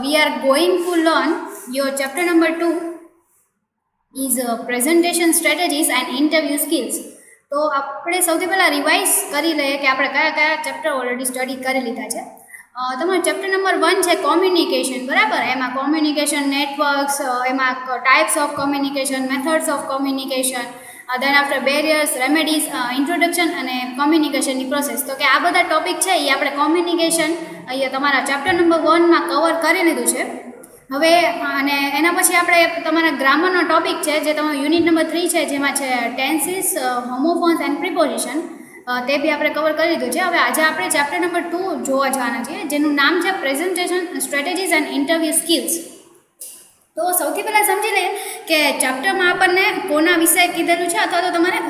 we are going to learn your chapter number 2 is presentation strategies and interview skills. તો આપણે સૌથી પહેલાં revise કરી લઈએ કે આપણે કયા કયા ચેપ્ટર ઓલરેડી સ્ટડી કરી લીધા છે. તમારું ચેપ્ટર નંબર 1 છે કોમ્યુનિકેશન, બરાબર. એમાં કોમ્યુનિકેશન નેટવર્ક્સ, એમાં types of communication, methods of communication, then after barriers, remedies, introduction અને કોમ્યુનિકેશનની પ્રોસેસ. તો કે આ બધા ટોપિક છે એ આપણે કોમ્યુનિકેશન અહીંયા તમારા ચેપ્ટર નંબર 1માં કવર કરી લીધું છે. હવે અને એના પછી આપણે તમારા ગ્રામરનો ટોપિક છે જે તમારું યુનિટ નંબર 3 છે, જેમાં છે ટેન્સીસ, હોમોફોન્સ એન્ડ પ્રિપોઝિશન, તે બી આપણે કવર કરી લીધું છે. હવે આજે આપણે ચેપ્ટર નંબર 2 જોવા જવાના છીએ, જેનું નામ છે presentation strategies and interview skills. તો સૌથી પહેલાં સમજી લઈએ કે ચેપ્ટરમાં આપણને કોના વિશે કીધેલું છે, અથવા તો તમારે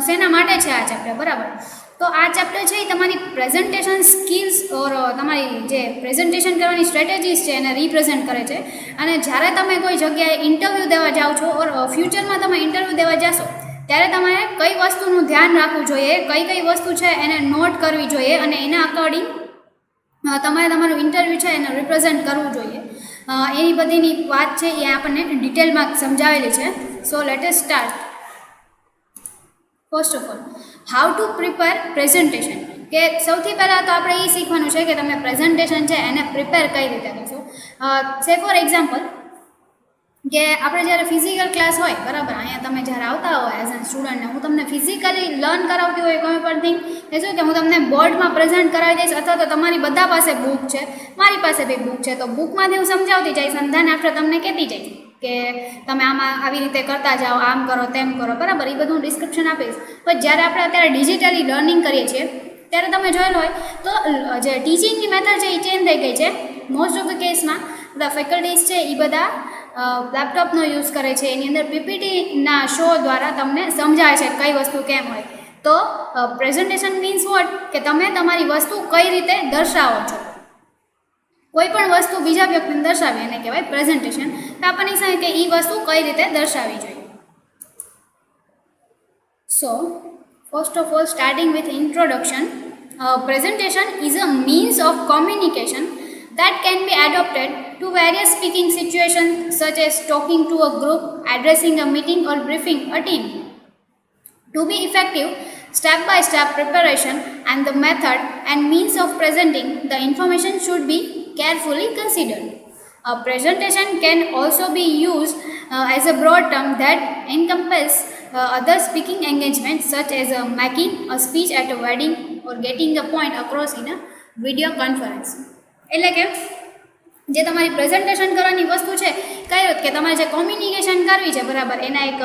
શેના માટે છે આ ચેપ્ટર, બરાબર. તો આ ચેપ્ટર છે એ તમારી પ્રેઝન્ટેશન સ્કિલ્સ ઓર તમારી જે પ્રેઝન્ટેશન કરવાની સ્ટ્રેટેજીસ છે એને રિપ્રેઝેન્ટ કરે છે. અને જ્યારે તમે કોઈ જગ્યાએ ઇન્ટરવ્યૂ દેવા જાઓ છો ઓર ફ્યુચરમાં તમે ઇન્ટરવ્યૂ દેવા જશો ત્યારે તમારે કઈ વસ્તુનું ધ્યાન રાખવું જોઈએ, કઈ કઈ વસ્તુ છે એને નોટ કરવી જોઈએ અને એના અકોર્ડિંગ તમારે તમારું ઇન્ટરવ્યૂ છે એને રિપ્રેઝેન્ટ કરવું જોઈએ. એની બધીની વાત છે એ આપણને ડિટેલમાં સમજાવેલી છે. So let us start. First of all, how to prepare presentation. કે સૌથી પહેલાં તો આપણે એ શીખવાનું છે કે તમે પ્રેઝન્ટેશન છે એને પ્રિપેર કઈ રીતે કરશો. સે ફોર એક્ઝામ્પલ કે આપણે જ્યારે ફિઝિકલ ક્લાસ હોય, બરાબર, અહીંયા તમે જ્યારે આવતા હોય એઝ અ સ્ટુડન્ટને હું તમને ફિઝિકલી લર્ન કરાવતી હોય કોઈ પણ થિંગ, એ શું કે હું તમને બોર્ડમાં પ્રેઝન્ટ કરાવી દઈશ, અથવા તો તમારી બધા પાસે બુક છે, મારી પાસે બી બુક છે, તો બુકમાંથી હું સમજાવતી જઈશ અને ધેન આફ્ટર તમને કહેતી જઈશ કે તમે આમાં આવી રીતે કરતા જાઓ, આમ કરો તેમ કરો, બરાબર. એ બધું ડિસ્ક્રિપ્શન આપીશ. પણ જ્યારે આપણે અત્યારે ડિજિટલી લર્નિંગ કરીએ છીએ ત્યારે તમે જોયેલું હોય તો જે ટીચિંગની મેથડ છે એ ચેન્જ થઈ ગઈ છે. મોસ્ટ ઓફ ધ કેસમાં બધા ફેકલ્ટીઝ છે એ બધા લેપટોપનો યુઝ કરે છે. એની અંદર પીપીટીના શો દ્વારા તમને સમજાવે છે કઈ વસ્તુ કેમ હોય. તો પ્રેઝન્ટેશન મીન્સ વોટ, કે તમે તમારી વસ્તુ કઈ રીતે દર્શાવો છો. કોઈ પણ વસ્તુ બીજા વ્યક્તિને દર્શાવી એને કહેવાય પ્રેઝન્ટેશન. તો આપણને સમજે કે એ વસ્તુ કઈ રીતે દર્શાવવી જોઈએ. So first of all, starting with introduction. Presentation is a means of communication that can be adopted to various speaking situations such as talking to a group, addressing a meeting or briefing a team. To be effective, step-by-step preparation and the method and means of presenting the information should be carefully considered. A presentation can also be used as a broad term that encompasses other speaking engagements such as making a speech at a wedding or getting a point across in a video conference. એટલે કે જે તમારી presentation કરવાની વસ્તુ છે, કઈ રીતે કે તમારે જે કોમ્યુનિકેશન કરવી છે, બરાબર, એના એક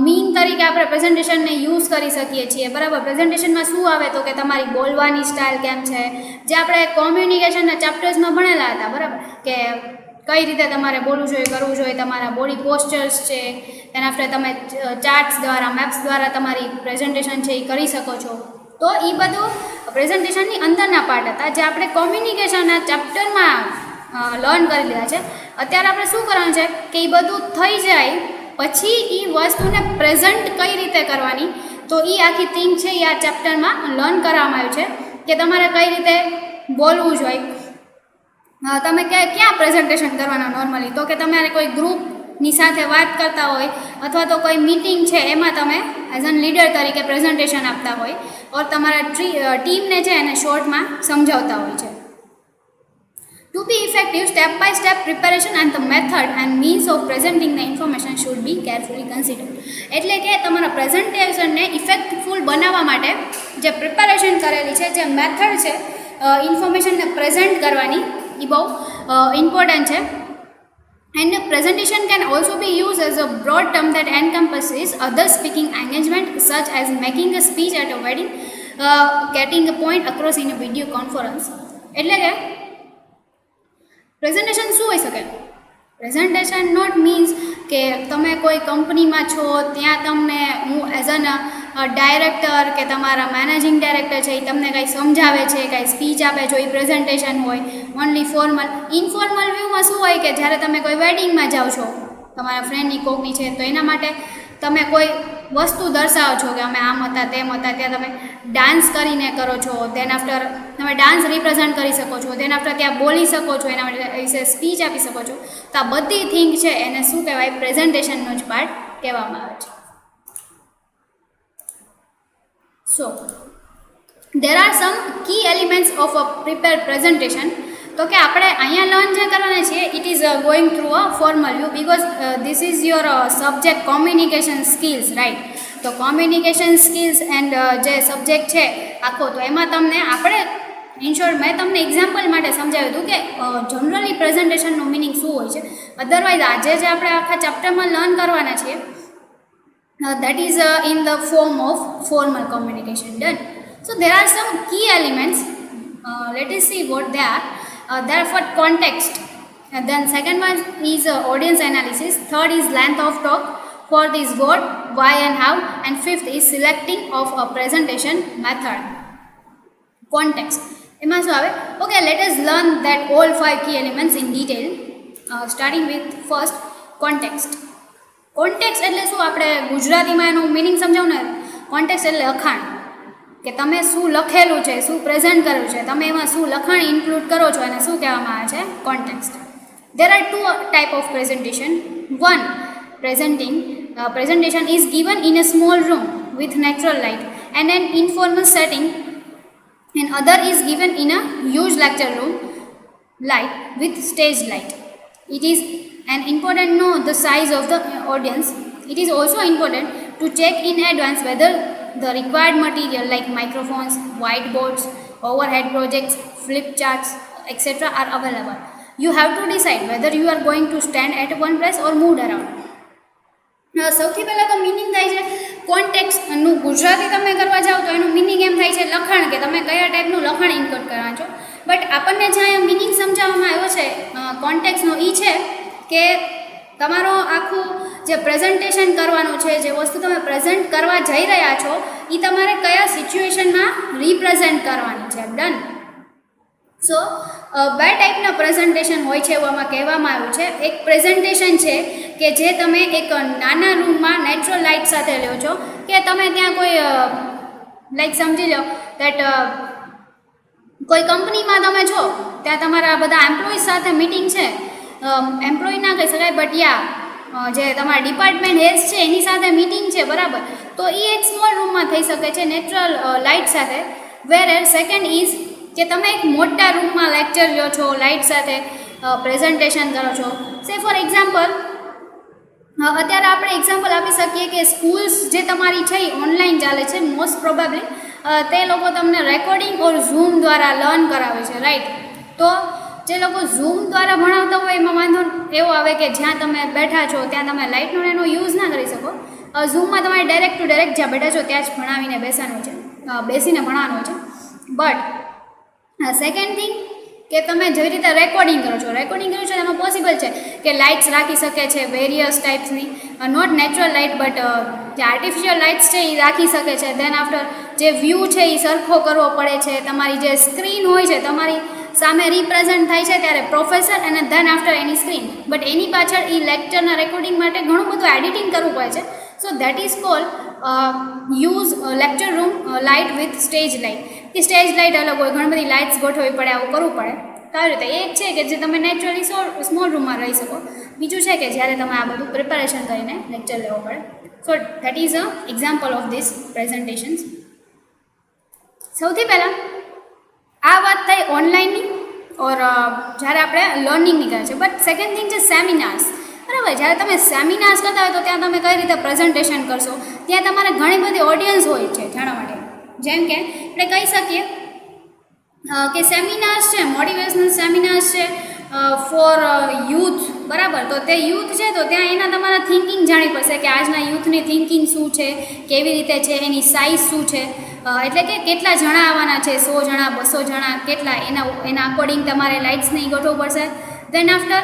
મીન તરીકે આપણે પ્રેઝન્ટેશનને યુઝ કરી શકીએ છીએ, બરાબર. પ્રેઝન્ટેશનમાં શું આવે તો કે તમારી બોલવાની સ્ટાઇલ કેમ છે, જે આપણે કોમ્યુનિકેશનના ચેપ્ટર્સમાં ભણેલા હતા, બરાબર, કે કઈ રીતે તમારે બોલવું જોઈએ, કરવું જોઈએ, તમારા બોડી પોસ્ચર્સ છે, એના આફ્ટર તમે ચાર્ટ્સ દ્વારા, મેપ્સ દ્વારા તમારી પ્રેઝન્ટેશન છે એ કરી શકો છો. તો એ બધું પ્રેઝન્ટેશનની અંદરના પાર્ટ હતા જે આપણે કોમ્યુનિકેશનના ચેપ્ટરમાં લર્ન કરી લીધા છે. અત્યારે આપણે શું કરવાનું છે કે એ બધું થઈ જાય પછી એ વસ્તુને પ્રેઝન્ટ કઈ રીતે કરવાની, તો એ આખી થિંગ છે એ આ ચેપ્ટરમાં લર્ન કરવામાં આવ્યું છે કે તમારે કઈ રીતે બોલવું જોઈએ. તમે ક્યાં પ્રેઝન્ટેશન કરવાના નોર્મલી, તો કે તમારે કોઈ ગ્રુપની સાથે વાત કરતા હોય અથવા તો કોઈ મીટિંગ છે એમાં તમે એઝ એન લીડર તરીકે પ્રેઝન્ટેશન આપતા હોય ઓર તમારા ટીમને છે એને શોર્ટમાં સમજાવતા હોય છે. To be effective, step-by-step preparation and the method and means of presenting the information should be carefully considered. એટલે કે તમારા પ્રેઝન્ટેશનને ઇફેક્ટફુલ બનાવવા માટે જે પ્રિપેરેશન કરેલી છે, જે મેથડ છે ઇન્ફોર્મેશનને પ્રેઝન્ટ કરવાની, એ બહુ ઇમ્પોર્ટન્ટ છે. And presentation can also be used as a broad term that encompasses other speaking engagement such as making a speech at a wedding, getting a point across in a video conference. એટલે કે presentation શું હોઈ શકે? Presentation not means કે તમે કોઈ કંપનીમાં છો ત્યાં તમને હું એઝ એન ડાયરેક્ટર કે તમારા મેનેજિંગ ડાયરેક્ટર છે એ તમને કંઈ સમજાવે છે, કંઈ સ્પીચ આપે છે, એ પ્રેઝન્ટેશન હોય. Only formal. ઇનફોર્મલ વ્યૂમાં શું હોય કે જ્યારે તમે કોઈ વેડિંગમાં જાઓ છો તમારા ફ્રેન્ડની કોકની છે, તો એના માટે તમે કોઈ વસ્તુ દર્શાવો છો કે અમે આમ હતા તેમ હતા, ત્યાં તમે ડાન્સ કરીને કરો છો. દેન આફ્ટર તમે ડાન્સ રિપ્રેઝન્ટ કરી શકો છો. દેન આફ્ટર ત્યાં બોલી શકો છો, એના વિશે સ્પીચ આપી શકો છો. તો આ બધી થિંગ છે એને શું કહેવાય, પ્રેઝન્ટેશનનો જ પાર્ટ કહેવામાં આવે છે. સો there are some key elements of a prepared presentation. તો કે આપણે અહીંયા લર્ન જે કરવાના છીએ, it is going through a formal view because this is your subject communication skills, right. તો કોમ્યુનિકેશન સ્કિલ્સ એન્ડ જે સબ્જેક્ટ છે આખો, તો એમાં તમને આપણે ઇન શોર્ટ મેં તમને એક્ઝામ્પલ માટે સમજાવ્યું હતું કે જનરલી પ્રેઝન્ટેશનનું મિનિંગ શું હોય છે. અધરવાઇઝ આજે જે આપણે આખા ચેપ્ટરમાં લર્ન કરવાના છીએ that is in the form of formal communication. Done. So there are some key elements. Let us see what they are. Therefore context, and then second one is audience analysis, third is length of talk, fourth is what, why and how, and fifth is selecting of a presentation method. Context એમાં શું આવે? Okay, let us learn that all 5 key elements in detail, starting with first context. Context એટલે શું, આપણે ગુજરાતીમાં એનું meaning સમજાવું ને. કોન્ટેક્સ્ટ એટલે લખાણ, કે તમે શું લખેલું છે, શું પ્રેઝન્ટ કર્યું છે, તમે એમાં શું લખાણ ઇન્ક્લુડ કરો છો, એને શું કહેવામાં આવે છે, context. There are two type of presentation. One, presentation is given in a small room with natural light and an informal setting, and other is given in a huge lecture room light with stage light. It is an important to know the size of the audience. It is also important to check in advance whether the required material like microphones, whiteboards, overhead projects, flip charts, etc. are available. You have to decide whether you are going to stand at one place or move around. સૌથી પહેલાં તો meaning થાય છે કોન્ટેક્સ્ટનું ગુજરાતી તમે કરવા જાઓ તો એનું મિનિંગ એમ થાય છે લખાણ, કે તમે કયા ટાઈપનું લખાણ ઇન્ક્લુડ કરવાના છો. બટ આપણને જ્યાં મિનિંગ સમજાવવામાં આવ્યો છે કોન્ટેક્સ્ટનો એ છે કે તમારો આખું જે પ્રેઝન્ટેશન કરવાનું છે, જે વસ્તુ તમે પ્રેઝન્ટ કરવા જઈ રહ્યા છો, એ તમારે કયા સિચ્યુએશનમાં રિપ્રેઝન્ટ કરવાની છે. ડન. સો બે ટાઈપના પ્રેઝન્ટેશન હોય છે એવું આમાં કહેવામાં આવ્યું છે. એક પ્રેઝન્ટેશન છે કે જે તમે એક નાના રૂમમાં નેચરલ લાઇટ સાથે લ્યો છો, કે તમે ત્યાં કોઈ લાઈક સમજી લો દેટ કોઈ કંપનીમાં તમે છો, ત્યાં તમારા બધા એમ્પ્લોઈઝ સાથે મિટિંગ છે. એમ્પ્લોય ના કહી શકાય, બટ યા જે તમારા ડિપાર્ટમેન્ટ હેડ્સ છે એની સાથે મિટિંગ છે, બરાબર. તો એ એક સ્મોલ રૂમમાં થઈ શકે છે નેચરલ લાઇટ સાથે. વેર સેકન્ડ ઇઝ કે તમે એક મોટા રૂમમાં લેક્ચર લ્યો છો, લાઇટ સાથે પ્રેઝન્ટેશન કરો છો. સે ફોર એક્ઝામ્પલ, અત્યારે આપણે એક્ઝામ્પલ આપી શકીએ કે સ્કૂલ્સ જે તમારી છે એ ઓનલાઈન ચાલે છે મોસ્ટ પ્રોબેબલી. તે લોકો તમને રેકોર્ડિંગ ઓર ઝૂમ દ્વારા લર્ન કરાવે છે, રાઈટ. તો જે લોકો ઝૂમ દ્વારા ભણાવતા હોય એમાં વાંધો એવો આવે કે જ્યાં તમે બેઠા છો ત્યાં તમે લાઇટનો એનો યુઝ ના કરી શકો. ઝૂમમાં તમારે ડાયરેક્ટ ટુ ડાયરેક્ટ જ્યાં બેઠા છો ત્યાં જ ભણાવીને બેસવાનું છે, બેસીને ભણાવવાનું છે. બટ સેકન્ડ થિંગ કે તમે જેવી રીતે રેકોર્ડિંગ કરો છો, એમાં પોસિબલ છે કે લાઇટ્સ રાખી શકે છે વેરિયસ ટાઈપ્સની, નોટ નેચરલ લાઇટ બટ જે આર્ટિફિશિયલ લાઇટ્સ છે એ રાખી શકે છે. દેન આફ્ટર જે વ્યૂ છે એ સરખો કરવો પડે છે. તમારી જે સ્ક્રીન હોય છે તમારી સામે રિપ્રેઝન્ટ થાય છે ત્યારે પ્રોફેસર અને ધેન આફ્ટર એની સ્ક્રીન, બટ એની પાછળ એ લેક્ચરના રેકોર્ડિંગ માટે ઘણું બધું એડિટિંગ કરવું પડે છે. So that is called use lecture room light with stage light. કે સ્ટેજ લાઇટ અલગ હોય, ઘણી બધી લાઇટ્સ ગોઠવવી પડે, આવું કરવું પડે. તો આવી રીતે એક છે કે જે તમે નેચરલી સ્મોલ રૂમમાં રહી શકો. બીજું છે કે જ્યારે તમે આ બધું પ્રિપેરેશન કરીને લેક્ચર લેવો પડે. So that is a example of this presentations. સૌથી પહેલાં આ વાત થઈ ઓનલાઈનની ઓર જ્યારે આપણે લર્નિંગની કરે છે. બટ સેકન્ડ થિંગ છે સેમિનાર્સ, બરાબર. જ્યારે તમે સેમિનાર્સ કરતા હોય તો ત્યાં તમે કઈ રીતે પ્રેઝન્ટેશન કરશો, ત્યાં તમારે ઘણી બધી ઓડિયન્સ હોય છે જાણવા માટે. જેમ કે આપણે કહી શકીએ કે સેમિનાર્સ છે, મોટિવેશનલ સેમિનાર્સ છે ફોર યુથ, બરાબર. તો તે યુથ છે તો ત્યાં એના તમારા થિંકિંગ જાણવી પડશે કે આજના યુથની થિંકિંગ શું છે, કેવી રીતે છે, એની સાઇઝ શું છે, એટલે કે કેટલા જણા આવવાના છે, 100 જણા, 200 જણા, કેટલા, એના અકોર્ડિંગ તમારે લાઇટ્સને ગોઠવવું પડશે. દેન આફ્ટર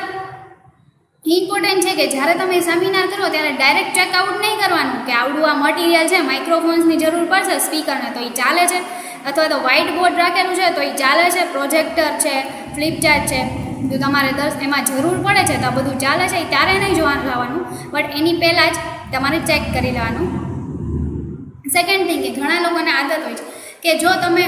ઇમ્પોર્ટન્ટ છે કે જ્યારે તમે સેમિનાર કરો ત્યારે ડાયરેક્ટ ચેકઆઉટ નહીં કરવાનું કે આવડું આ મટીરિયલ છે, માઇક્રોફોન્સની જરૂર પડશે સ્પીકરને તો એ ચાલે છે, અથવા તો વ્હાઇટ બોર્ડ રાખેલું છે તો એ ચાલે છે, પ્રોજેક્ટર છે, ફ્લિપ ચાર્ટ છે. જો તમારે એમાં જરૂર પડે છે તો બધું ચાલે છે ત્યારે નહીં જોવાનું લાવવાનું, બટ એની પહેલાં જ તમારે ચેક કરી લેવાનું. સેકન્ડ થિંગ કે ઘણા લોકોને આદત હોય છે કે જો તમે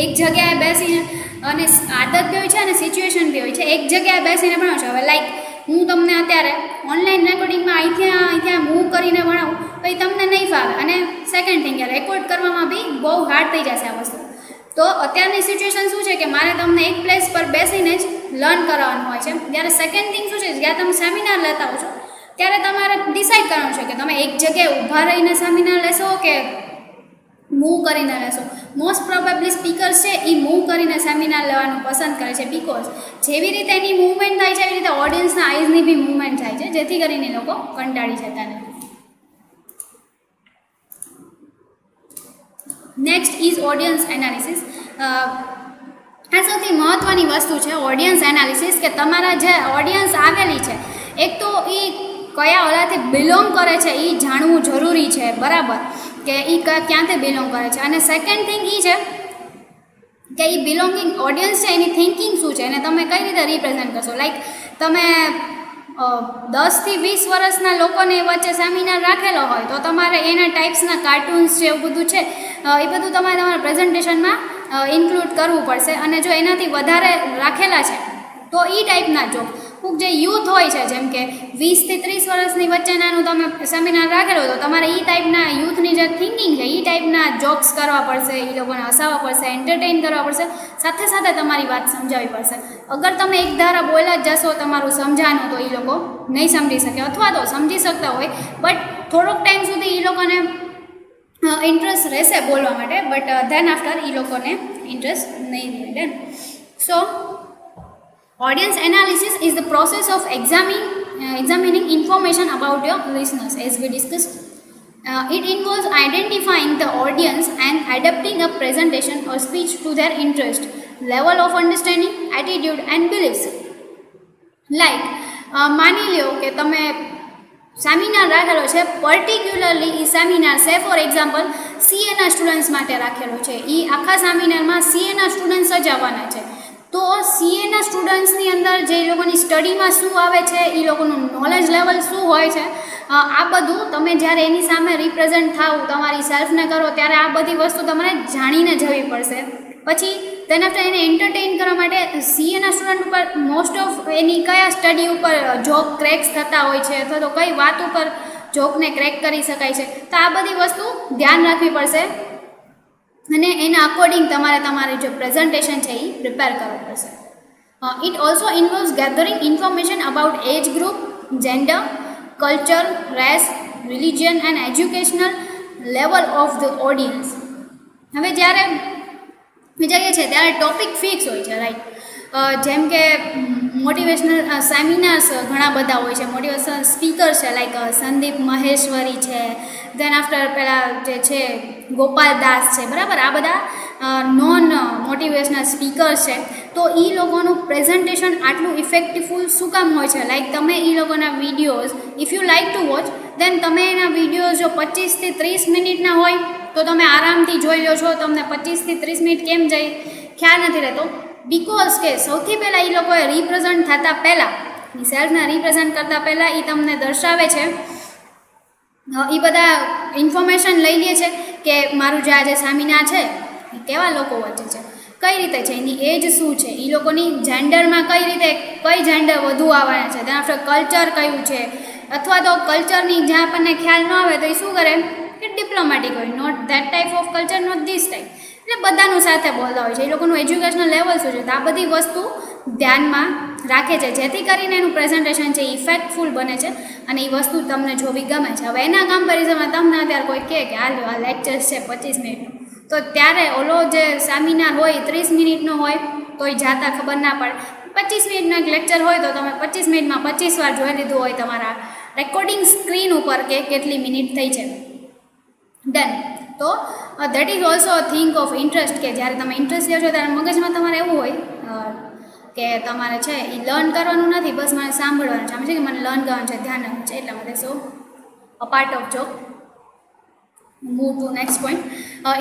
એક જગ્યાએ બેસીને, અને આદત બી હોય છે અને સિચ્યુએશન બી હોય છે, એક જગ્યાએ બેસીને ભણો છો. હવે લાઈક હું તમને અત્યારે ઓનલાઈન રેકોર્ડિંગમાં અહીંથી મૂવ કરીને ભણાવું તો એ તમને નહીં ફાવે. અને સેકન્ડ થિંગ કે રેકોર્ડ કરવામાં બી બહુ હાર્ડ થઈ જશે આ વસ્તુ. તો અત્યારની સિચ્યુએશન શું છે કે મારે તમને એક પ્લેસ પર બેસીને જ લર્ન કરવાનું હોય છે. જ્યારે સેકન્ડ થિંગ શું છે, જ્યારે તમે સેમિનાર લેતા હો છો ત્યારે તમારે ડિસાઇડ કરવાનું છે કે તમે એક જગ્યાએ ઊભા રહીને સેમિનાર લેશો કે મૂવ કરીને લેશો. મોસ્ટ પ્રોબેબલી સ્પીકર્સ છે એ મૂવ કરીને સેમિનાર લેવાનું પસંદ કરે છે, બિકોઝ જેવી રીતે એની મૂવમેન્ટ થાય છે એવી રીતે ઓડિયન્સના આઈઝની બી મૂવમેન્ટ થાય છે, જેથી કરીને લોકો કંટાળી જતા નથી. Next is audience analysis. આ સૌથી મહત્ત્વની વસ્તુ છે ઓડિયન્સ એનાલિસિસ, કે તમારા જે ઓડિયન્સ આવેલી છે એક તો એ કયા ઓલાથી બિલોંગ કરે છે એ જાણવું જરૂરી છે, બરાબર, કે એ ક્યાંથી બિલોંગ કરે છે. અને સેકન્ડ થિંગ એ છે કે એ બિલોંગિંગ ઓડિયન્સ છે એની થિંકિંગ શું છે અને તમે કઈ રીતે રિપ્રેઝેન્ટ કરશો. લાઈક તમે 10 થી 20 વર્ષના લોકોને વચ્ચે સેમિનાર રાખેલો હોય તો તમારે એના ટાઈપ્સના કાર્ટૂન્સ છે એવું બધું છે એ બધું તમારે તમારા પ્રેઝન્ટેશનમાં ઇન્ક્લુડ કરવું પડશે. અને જો એનાથી વધારે રાખેલા છે તો એ ટાઈપના જોક જે યુથ હોય છે, જેમ કે 20 થી 30 વર્ષની વચ્ચેનાનું તમે સેમિનાર રાખેલો તો તમારે એ ટાઈપના યુથની જે થિંકિંગ છે એ ટાઈપના જોક્સ કરવા પડશે, એ લોકોને હસાવવા પડશે, એન્ટરટેઇન કરવા પડશે, સાથે સાથે તમારી વાત સમજાવવી પડશે. અગર તમે એક ધારા બોલ્યા જ જશો તમારું સમજાનું તો એ લોકો નહીં સમજી શકે, અથવા તો સમજી શકતા હોય બટ થોડોક ટાઈમ સુધી એ લોકોને ઇન્ટરેસ્ટ રહેશે બોલવા માટે, બટ ધેન આફ્ટર એ લોકોને ઇન્ટરેસ્ટ નહીં રહે. સો audience analysis is the process of examining information about your listeners, as we discussed. It involves identifying the audience and adapting a presentation or speech to their interest, level of understanding, attitude and beliefs. Like માની લ્યો કે તમે seminar રાખેલો છે, particularly એ seminar છે for example સીએના students માટે રાખેલો છે. એ આખા સેમિનારમાં સીએના સ્ટુડન્ટ્સ જ આવવાના છે. તો સીએના સ્ટુડન્ટ્સની અંદર જે એ લોકોની સ્ટડીમાં શું આવે છે, એ લોકોનું નોલેજ લેવલ શું હોય છે, આ બધું તમે જ્યારે એની સામે રિપ્રેઝેન્ટ થાવ, તમારી સેલ્ફને કરો, ત્યારે આ બધી વસ્તુ તમારે જાણીને જવી પડશે. પછી તેના આફ્ટર એને એન્ટરટેઇન કરવા માટે સીએના સ્ટુડન્ટ ઉપર મોસ્ટ ઓફ એની કયા સ્ટડી ઉપર જોક ક્રેક્સ થતા હોય છે, અથવા તો કઈ વાત ઉપર જોકને ક્રેક કરી શકાય છે, તો આ બધી વસ્તુ ધ્યાન રાખવી પડશે. અને એના અકોર્ડિંગ તમારી જે પ્રેઝન્ટેશન છે એ પ્રિપેર કરવું પડશે. It also involves gathering information about age group, gender, culture, race, religion and educational level of the audience. હવે જ્યારે જઈએ છે ત્યારે ટોપિક ફિક્સ હોય છે, રાઈટ. જેમ કે મોટિવેશનલ સેમિનાર્સ ઘણા બધા હોય છે, મોટિવેશનલ સ્પીકર્સ છે લાઈક સંદીપ મહેશ્વરી છે, દેન આફ્ટર પેલા જે છે ગોપાલ દાસ છે, બરાબર. આ બધા નોન મોટિવેશનલ સ્પીકર્સ છે. તો એ લોકોનું પ્રેઝન્ટેશન આટલું ઇફેક્ટિવફુલ શું કામ હોય છે, લાઈક તમે એ લોકોના videos if you like to watch, then તમે એના વિડીયોઝ જો 25 થી 30 મિનિટના હોય તો તમે આરામથી જોઈ લો છો. તમને 25 થી 30 મિનિટ કેમ જાય ખ્યાલ નથી રહેતો, બિકોઝ કે સૌથી પહેલાં એ લોકોએ રિપ્રેઝન્ટ થતાં પહેલાં, એ સેલ્ફને રિપ્રેઝન્ટ કરતાં પહેલાં એ તમને દર્શાવે છે, એ બધા ઇન્ફોર્મેશન લઈ લે છે કે મારું જે આજે સેમિનાર છે એ કેવા લોકો વચ્ચે છે, કઈ રીતે છે, એની એજ શું છે, એ લોકોની જેન્ડરમાં કઈ રીતે કઈ જેન્ડર વધુ આવવાના છે, તેના આફ્ટર કલ્ચર કયું છે, અથવા તો કલ્ચરની જ્યાં આપણને ખ્યાલ ન આવે તો એ શું કરે કે ડિપ્લોમેટિક હોય, not that type of culture, not this type. એટલે બધાનું સાથે બોલતા હોય છે, એ લોકોનું એજ્યુકેશનલ લેવલ શું છે, તો આ બધી વસ્તુ ધ્યાનમાં રાખે છે, જેથી કરીને એનું પ્રેઝન્ટેશન છે ઇફેક્ટફુલ બને છે અને એ વસ્તુ તમને જોવી ગમે છે. હવે એના કમ્પેરિઝનમાં તમને અત્યારે કોઈ કહે કે આ લેક્ચર્સ છે 25 મિનિટનું, તો ત્યારે ઓલો જે સેમિનાર હોય 30 મિનિટનો હોય તો એ જાતા ખબર ના પડે. 25 મિનિટનો એક લેક્ચર હોય તો તમે 25 મિનિટમાં 25 વાર જોઈ લીધું હોય તમારા રેકોર્ડિંગ સ્ક્રીન ઉપર કે કેટલી મિનિટ થઈ છે. ડન. તો that is also a thing of interest, કે જ્યારે તમે ઇન્ટરેસ્ટ લો છો ત્યારે મગજમાં તમારે એવું હોય કે તમારે છે એ લર્ન કરવાનું નથી, બસ મને સાંભળવાનું છે, આમ છે કે મને લર્ન કરવાનું છે, ધ્યાન રાખવું છે, એટલા માટે. So a part of joke. Move to next point.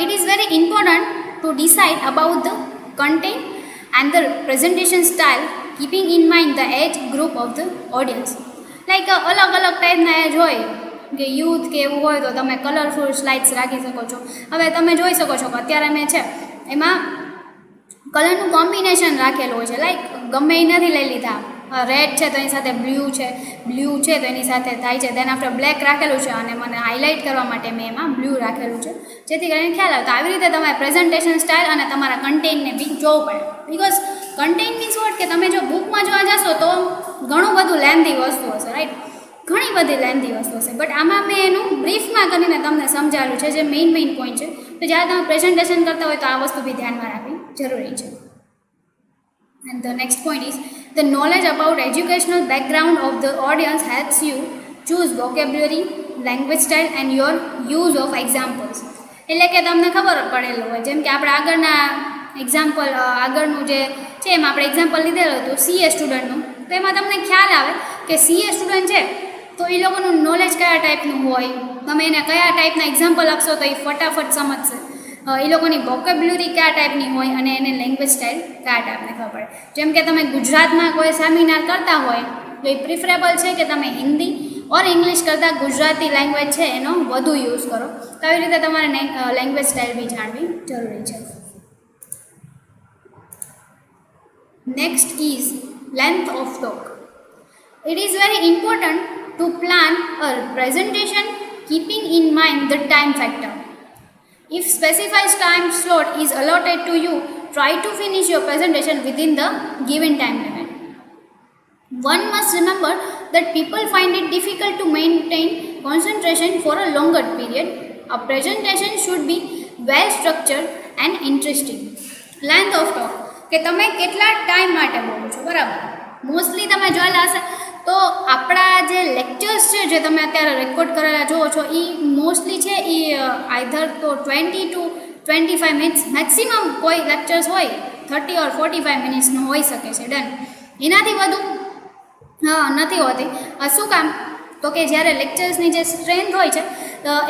It is very important to decide about the content and the presentation style keeping in mind the age group of the audience. Like અલગ અલગ ટાઈપના એજ હોય કે youth કે એવું હોય તો તમે કલરફુલ સ્લાઇડ્સ રાખી શકો છો. હવે તમે જોઈ શકો છો કે અત્યારે મેં છે એમાં કલરનું કોમ્બિનેશન રાખેલું હોય છે. લાઈક ગમે એ નથી લઈ લીધા, રેડ છે તો એની સાથે બ્લુ છે તો એની સાથે થાય છે, દેન આફ્ટર બ્લેક રાખેલું છે અને મને હાઇલાઇટ કરવા માટે મેં એમાં બ્લુ રાખેલું છે, જેથી કરીને ખ્યાલ આવે. તો આવી રીતે તમારે પ્રેઝન્ટેશન સ્ટાઇલ અને તમારા કન્ટેન્ટને બી જોવું પડે. બિકોઝ કન્ટેન્ટ મીન્સ વોટ કે તમે જો બુકમાં જોવા જશો તો ઘણું બધું લેન્ધી વસ્તુ હશે, રાઈટ, ઘણી બધી લેન્ધી વસ્તુ હશે. બટ આમાં મેં એનું બ્રીફમાં કરીને તમને સમજાવેલું છે જે મેઇન પોઈન્ટ છે. તો જ્યારે તમે પ્રેઝન્ટેશન કરતા હોય તો આ વસ્તુ બી ધ્યાનમાં રાખવી જરૂરી છે. And the next point is the knowledge about educational background of the audience helps you choose vocabulary, language style and your use of examples. એટલે કે તમને ખબર પડેલું હોય, જેમ કે આપણે આગળના એક્ઝામ્પલ આગળનું જે છે એમાં આપણે એક્ઝામ્પલ લીધેલું હતું CA સ્ટુડન્ટનું, તો એમાં તમને ખ્યાલ આવે કે CA સ્ટુડન્ટ છે તો એ લોકોનું નોલેજ કયા ટાઈપનું હોય, તમે એને કયા ટાઈપના એક્ઝામ્પલ આપશો તો એ ફટાફટ સમજશે. એ લોકોની વોકેબ્યુલરી કયા ટાઈપની હોય અને એને લેંગ્વેજ સ્ટાઇલ કયા ટાઈપની ખબર પડે. જેમ કે તમે ગુજરાતમાં કોઈ સેમિનાર કરતા હોય તો એ પ્રિફરેબલ છે કે તમે હિન્દી ઓર ઇંગ્લિશ કરતાં ગુજરાતી લેંગ્વેજ છે એનો વધુ યુઝ કરો. તો આવી રીતે તમારે લેંગ્વેજ સ્ટાઇલ બી જાણવી જરૂરી છે. Next is length of talk. It is very important to plan a presentation keeping in mind the time factor. If specified time slot is allotted to you, try to finish your presentation within the given time limit. One must remember that people find it difficult to maintain concentration for a longer period. A presentation should be well structured and interesting. Length of talk કે તમે કેટલા time માટે બોલો છો, બરાબર. Mostly તમે જોયેલા હશે તો આપણા જે લેક્ચર્સ છે જે તમે અત્યારે રેકોર્ડ કરેલા જુઓ છો એ મોસ્ટલી છે એ આઈધર તો 20 to 25 મિનિટ્સ મેક્સિમમ, કોઈ લેક્ચર્સ હોય 30 or 45 મિનિટ્સનું હોઈ શકે છે, ડન. એનાથી વધુ નથી હોતી. શું કામ? તો કે જ્યારે લેક્ચર્સની જે સ્ટ્રેન્થ હોય છે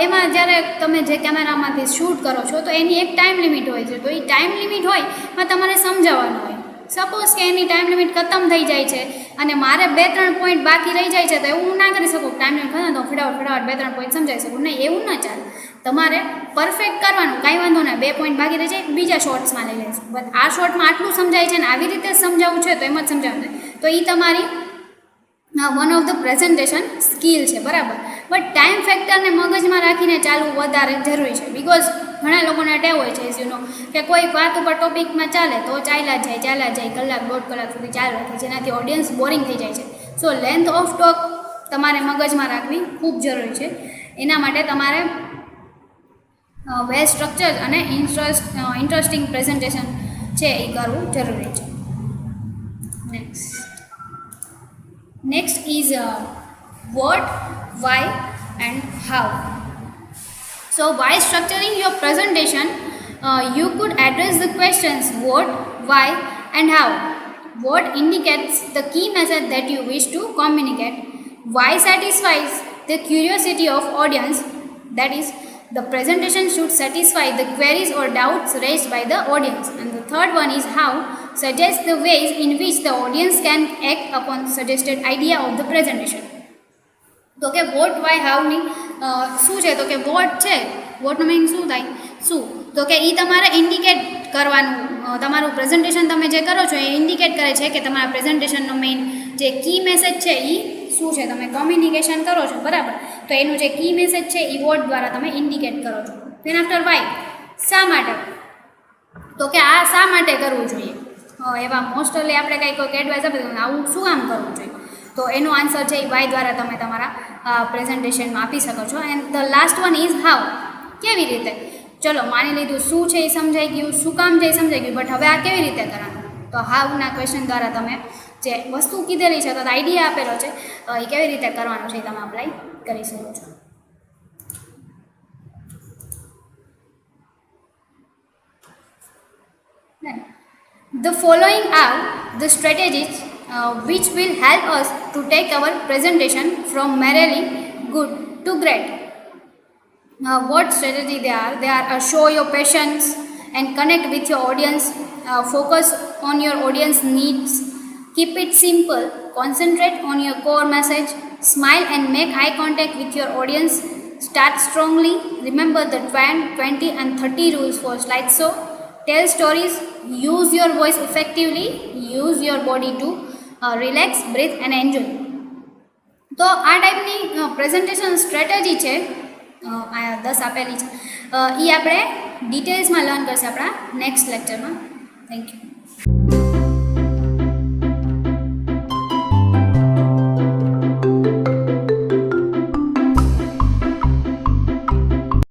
એમાં જ્યારે તમે જે કેમેરામાંથી શૂટ કરો છો તો એની એક ટાઈમ લિમિટ હોય છે. તો એ ટાઈમ લિમિટ હોય એમાં તમારે સમજાવવાનું હોય. સપોઝ કે એની ટાઈમ લિમિટ ખતમ થઈ જાય છે અને મારે 2-3 પોઈન્ટ બાકી રહી જાય છે તો એવું ના કરી શકું ટાઈમ લિમિટ ખતમ તો ફટાફટ 2-3 પોઈન્ટ સમજાવી શકું, નહીં, એવું ના ચાલે. તમારે પરફેક્ટ કરવાનું, કાંઈ વાંધો ના, 2 પોઈન્ટ બાકી રહી જાય બીજા શોર્ટ્સમાં લઈ લઈશું, બટ આ શોર્ટમાં આટલું સમજાય છે ને આવી રીતે સમજાવવું છે તો એમ જ સમજાવવું. તો એ તમારી one of the presentation skill છે, બરાબર. બટ ટાઈમ ફેક્ટરને મગજમાં રાખીને ચાલવું વધારે જરૂરી છે. બિકોઝ ઘણા લોકોને ટેવ હોય છે યુ નો કે કોઈ વાત ઉપર ટોપિકમાં ચાલે તો ચાલ્યા જાય કલાક 1.5 કલાક સુધી ચાલુ રાખે, જેનાથી ઓડિયન્સ બોરિંગ થઈ જાય છે. સો લેન્થ ઓફ ટોક તમારે મગજમાં રાખવી ખૂબ જરૂરી છે. એના માટે તમારે વેલ સ્ટ્રક્ચર અને ઇન્ટરેસ્ટિંગ પ્રેઝન્ટેશન છે એ કરવું જરૂરી છે. Next is what, why and how. So while structuring your presentation, you could address the questions what, why and how. What indicates the key message that you wish to communicate. Why satisfies the curiosity of audience, that is, the presentation should satisfy the queries or doubts raised by the audience. And the third one is how, suggests the ways in which the audience can act upon suggested idea of the presentation. તો કે vote, Y, હાઉની શું છે? તો કે vote છે, વોટનું meaning શું થાય? શું? તો કે એ તમારે ઇન્ડિકેટ કરવાનું, તમારું પ્રેઝન્ટેશન તમે જે કરો છો એ ઇન્ડિકેટ કરે છે કે તમારા પ્રેઝન્ટેશનનો મેઇન જે કી મેસેજ છે એ શું છે. તમે કોમ્યુનિકેશન કરો છો, બરાબર, તો એનું જે કી મેસેજ છે એ વોટ દ્વારા તમે ઇન્ડિકેટ કરો છો. દેન આફ્ટર વાય, શા માટે? તો કે આ શા માટે કરવું જોઈએ? એવા મોસ્ટલી આપણે કંઈ કોઈક એડવાઇસ આપી દઉં આવું શું કામ કરવું જોઈએ, તો એનો આન્સર છે એ વાય દ્વારા તમે તમારા પ્રેઝન્ટેશનમાં આપી શકો છો. And the last one is how, કેવી રીતે? ચલો માની લીધું શું છે એ સમજાઈ ગયું, શું કામ છે એ સમજાઈ ગયું, બટ હવે આ કેવી રીતે કરવાનું? તો હાઉના ક્વેશ્ચન દ્વારા તમે જે વસ્તુ કીધેલી છે અથવા આઈડિયા આપેલો છે એ કેવી રીતે કરવાનું છે એ તમે અપ્લાય કરી શકો છો. The following are the strategies which will help us to take our presentation from merely good to great. What strategy they are? They are show your patience and connect with your audience, focus on your audience needs, Keep it simple, concentrate on your core message, smile and make eye contact with your audience. Start strongly, remember the 20 and 30 rules for slideshow. Tell stories, use your voice effectively, use your body to relax, breathe and enjoy. તો આ ટાઈપની presentation strategy છે, આ 10 આપેલી છે, એ આપણે ડિટેલ્સમાં learn કરશે આપણા નેક્સ્ટ લેક્ચરમાં. Thank you.